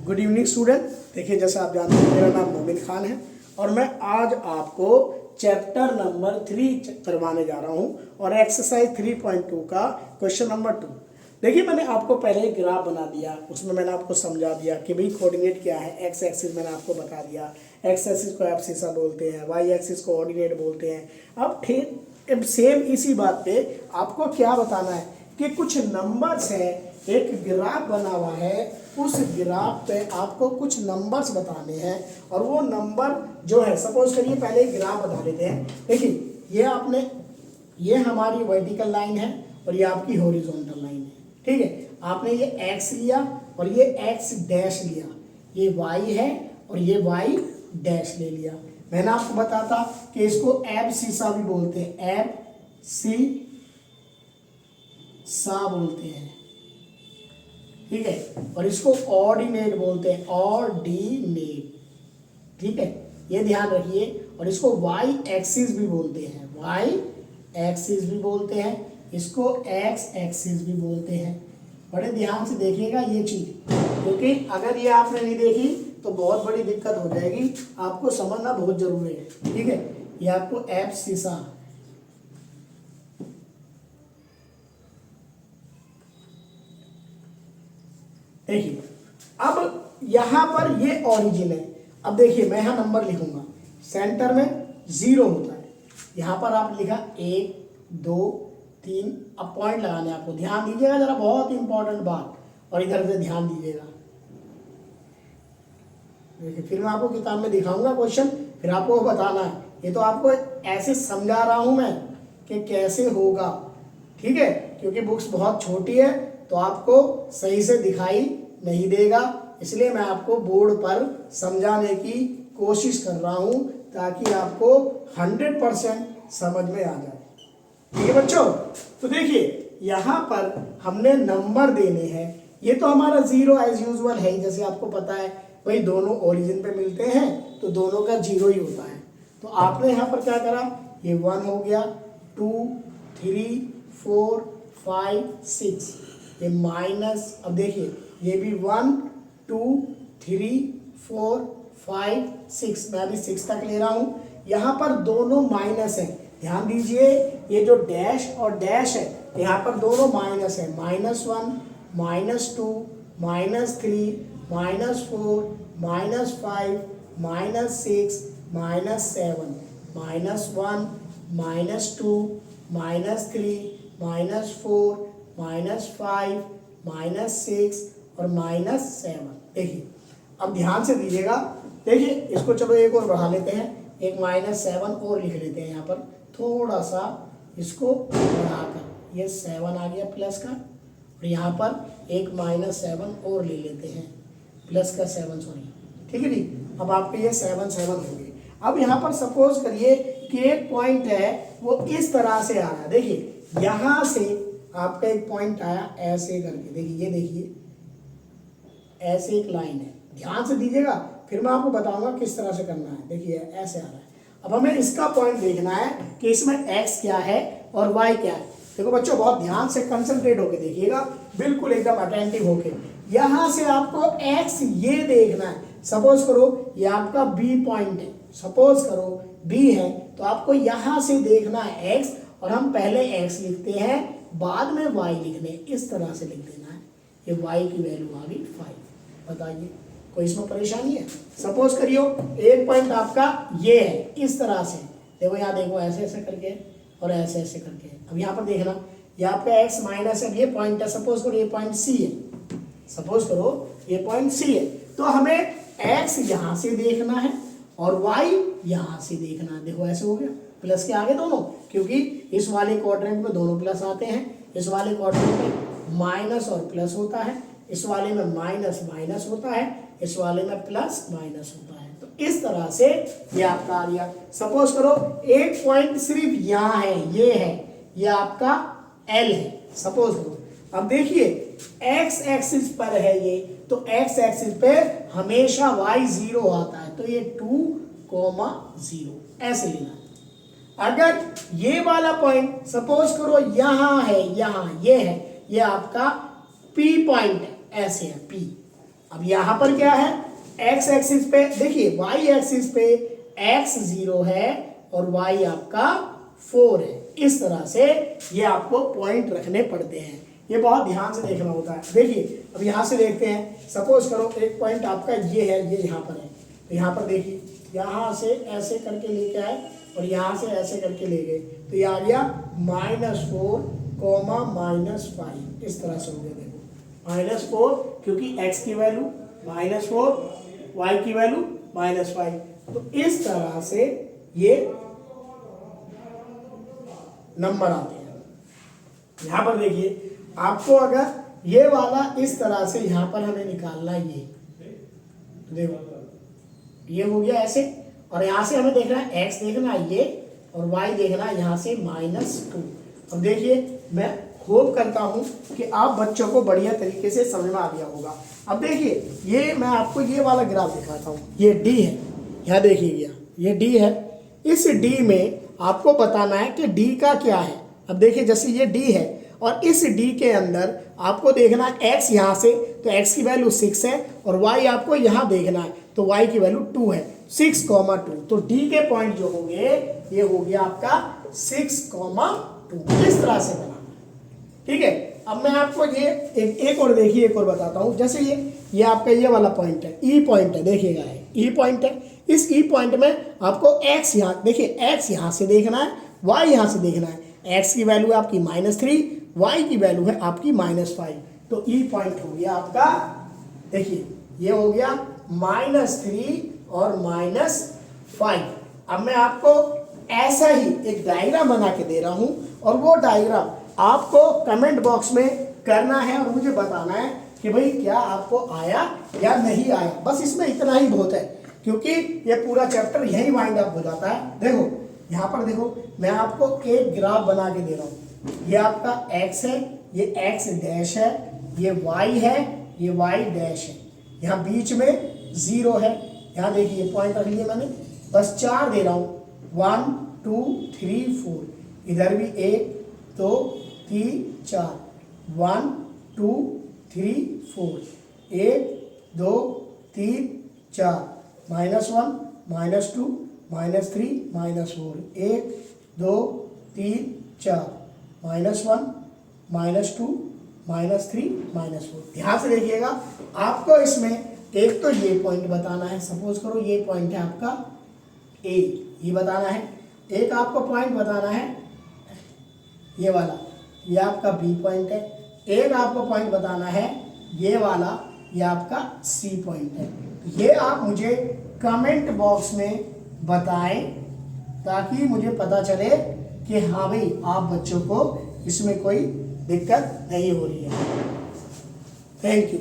Good evening student. देखिए जैसा आप जानते हैं मेरा नाम मोमिन खान है और मैं आज आपको चैप्टर नंबर 3 करवाने जा रहा हूं और एक्सरसाइज 3.2 का क्वेश्चन नंबर 2। देखिए मैंने आपको पहले एक ग्राफ बना दिया, उसमें मैंने आपको समझा दिया कि भाई कोऑर्डिनेट क्या है। एक्स एक्सिस मैंने आपको बता दिया, एक्स एक्सिस को एब्सिसा बोलते हैं, वाई एक्सिस को ऑर्डिनेट बोलते हैं। अब ठीक सेम इसी बात पे आपको क्या बताना है कि कुछ नंबर्स हैं, एक ग्राफ बना हुआ है, उस ग्राफ पे आपको कुछ नंबर्स बताने हैं और वो नंबर जो है सपोज करिए पहले एक ग्राफ बता देते हैं। देखिए ये हमारी वर्टिकल लाइन है और ये आपकी हॉरिजॉन्टल लाइन है, ठीक है। आपने ये एक्स लिया और ये एक्स डैश लिया, ये वाई है और ये वाई डैश ले लिया। मैंने आपको बताता कि इसको एब्सिसा भी बोलते हैं, एब्सिसा बोलते हैं, ठीक है। और इसको ऑर्डिनेट बोलते हैं, ऑर्डिनेट, ठीक है, ये ध्यान रखिए। और इसको वाई एक्सिस भी बोलते हैं, वाई एक्सिस भी बोलते हैं, इसको एक्स एक्सिस भी बोलते हैं। बड़े ध्यान से देखिएगा ये चीज, क्योंकि अगर ये आपने नहीं देखी तो बहुत बड़ी दिक्कत हो जाएगी, आपको समझना बहुत जरूरी है, ठीक है। ये आपको एब्सिसा, देखिए अब यहां पर ये ओरिजिन है। अब देखिए मैं यहां नंबर लिखूंगा, सेंटर में 0 होता है, यहां पर आप लिखा 1 2 3। अब पॉइंट लगाने आपको, ध्यान दीजिएगा जरा, बहुत इंपॉर्टेंट बात, और इधर से ध्यान दीजिएगा। देखिए फिर मैं आपको किताब में दिखाऊंगा क्वेश्चन, फिर आपको बताना है। ये तो आपको ऐसे समझा रहा हूं मैं कि कैसे होगा, ठीक है, क्योंकि बुक्स बहुत छोटी है तो आपको सही से दिखाई नहीं देगा, इसलिए मैं आपको बोर्ड पर समझाने की कोशिश कर रहा हूं ताकि आपको 100% समझ में आ जाए, ठीक है बच्चों। तो देखिए यहां पर हमने नंबर देने हैं, ये तो हमारा 0 एज यूजुअल है, जैसे आपको पता है भाई दोनों ओरिजिन पे मिलते हैं तो दोनों का 0 ही होता है। तो आपने यहां पर क्या करा, ये 1 हो गया, 2 3 4 5 6, ये माइनस, अब देखिए ये भी 1 2 3 4 5 6, मैं अभी 6 तक ले रहा हूं। यहां पर दोनों माइनस है, ध्यान दीजिए, ये जो डैश और डैश है यहाँ पर दोनों माइनस है, -1 -2 -3 -4 -5 -6 -7, -1 -2 -3 -4 -5 -6 और -7। देखिए अब ध्यान से दीजिएगा, देखिए इसको चलो एक और बढ़ा लेते हैं, एक -7 और लिख लेते हैं यहाँ पर, थोड़ा सा इसको बढ़ाकर, ये 7 आ गया प्लस का, और यहाँ पर एक -7 और ले लेते हैं, प्लस का 7, सॉरी, ठीक है जी। अब आपके ये 7 7 हो गए। अब यहाँ पर सपोज करिए कि एक पॉइंट है वो इस तरह से आ रहा है, देखिए यहाँ से आपका एक पॉइंट आया ऐसे करके, देखिए ये देखिए ऐसे एक लाइन है, ध्यान से दीजिएगा, फिर मैं आपको बताऊंगा किस तरह से करना है। देखिए ऐसे आ रहा है, अब हमें इसका पॉइंट देखना है कि इसमें x क्या है और y क्या है। देखो बच्चों बहुत ध्यान से कंसंट्रेट होके देखिएगा, बिल्कुल एकदम अटेंटिव होके। यहां से आपको x ये देखना है, सपोज करो ये आपका b पॉइंट है, सपोज करो b है, तो आपको यहां से देखना है x, और हम पहले x लिखते हैं बाद में y लिखने, इस तरह से लिख देना है। ये y की वैल्यू आ गई 5। बताइए कोई इसमें परेशानी है? सपोज करियो एक पॉइंट आपका ये है, इस तरह से, देखो यहाँ देखो ऐसे ऐसे करके और ऐसे ऐसे करके। अब यहाँ पर देखना, ये आपका x माइनस है, ये पॉइंट है, सपोज करो ये पॉइंट c है, सपोज करो ये पॉइंट c है, तो हमें x यहाँ से देखना है और y यहाँ से देखना है। देखो ऐसे हो गया, प्लस के आगे दोनों, क्योंकि इस वाले क्वाड्रेंट में दोनों प्लस आते हैं, इस वाले क्वाड्रेंट में माइनस और प्लस होता है, इस वाले में माइनस माइनस होता है, इस वाले में प्लस माइनस होता है। तो इस तरह से ये आपका आ गया। सपोज करो एक पॉइंट सिर्फ यहाँ है, ये है, ये आपका L है, सपोज करो। अब देखिए x एक्सिस पर है ये, तो x एक्सिस पे हमेशा y 0 आता है, तो ये 2, 0 ऐसे लेना है। अगर ये वाला पॉइंट सपोज करो यहां है, यहां ये है, ये आपका P पॉइंट है, ऐसे है P। अब यहाँ पर क्या है, x एक्सिस पे देखिए, y एक्सिस पे x 0 है और y आपका 4 है। इस तरह से ये आपको पॉइंट रखने पड़ते हैं, ये बहुत ध्यान से देखना होता है। देखिए अब यहाँ से देखते हैं, सपोज करो एक पॉइंट आपका ये है, ये यहाँ पर है, तो यहाँ पर देखिए यहाँ से ऐसे करके लेके आए और यहाँ से ऐसे करके ले गए, तो ये आ गया -4, -5, इस तरह से हो गया। देखो -4 क्योंकि x की वैल्यू -4, y की वैल्यू -5, तो इस तरह से ये नंबर आते हैं। यहाँ पर देखिए आपको अगर ये वाला इस तरह से यहाँ पर हमें निकालना है, ये देखो ये हो गया ऐसे, और यहाँ से हमें देखना है x देखना है ये, और y देखना है यहाँ से -2। अब देखिए मैं होप करता हूँ कि आप बच्चों को बढ़िया तरीके से समझ में आ गया होगा। अब देखिए ये मैं आपको ये वाला ग्राफ दिखाता हूँ, ये D है, यहाँ देखिए ये D है। इस D में आपको बताना है कि D का क्या है। अब देखिए जैसे ये D है और इस D के अंदर आपको देखना है x यहाँ से, तो x की वैल्यू 6 है और y आपको यहाँ देखना है, तो y की वैल्यू 2 है, 6, 2। तो D के पॉइंट जो होंगे ये हो गया आपका 6, 2, इस तरह से बनाना, ठीक है। अब मैं आपको ये एक और देखिए, एक और बताता हूँ। जैसे ये आपका ये वाला पॉइंट है, ई पॉइंट है, देखिएगा ई पॉइंट है। इस ई पॉइंट में आपको x यहाँ देखिए, x यहाँ से देखना है, y यहाँ से देखना है। x की वैल्यू है आपकी -3, y की वैल्यू है आपकी -5, तो ई पॉइंट हो गया आपका, देखिए ये हो गया -3 और -5। अब मैं आपको ऐसा ही एक डायग्राम बना के दे रहा हूं और वो डायग्राम आपको कमेंट बॉक्स में करना है और मुझे बताना है कि भाई क्या आपको आया या नहीं आया। बस इसमें इतना ही बहुत है, क्योंकि ये पूरा चैप्टर यही वाइंड अप हो जाता है। देखो यहाँ पर देखो, मैं आपको एक ग्राफ बना के दे रहा हूँ। ये आपका x है, ये x डैश है, ये y है, ये y डैश है, यहाँ बीच में 0 है। यहाँ देखिए पॉइंट रख लिए मैंने, बस 4 दे रहा हूँ, 1 2 3 4, इधर भी 1 2 3 4, 1 2 3 4, 1 2 3 4, -1 -2 -3 -4, 1 2 3 4, -1 -2 -3 -4। ध्यान से देखिएगा, आपको इसमें एक तो ये पॉइंट बताना है। सपोज करो ये पॉइंट है आपका A, ये बताना है। एक आपको पॉइंट बताना है ये वाला, ये आपका B पॉइंट है। एक आपको पॉइंट बताना है ये वाला, ये आपका C पॉइंट है। ये आप मुझे कमेंट बॉक्स में बताएं ताकि मुझे पता चले कि हाँ भाई आप बच्चों को इसमें कोई दिक्कत नहीं हो रही है। Thank you.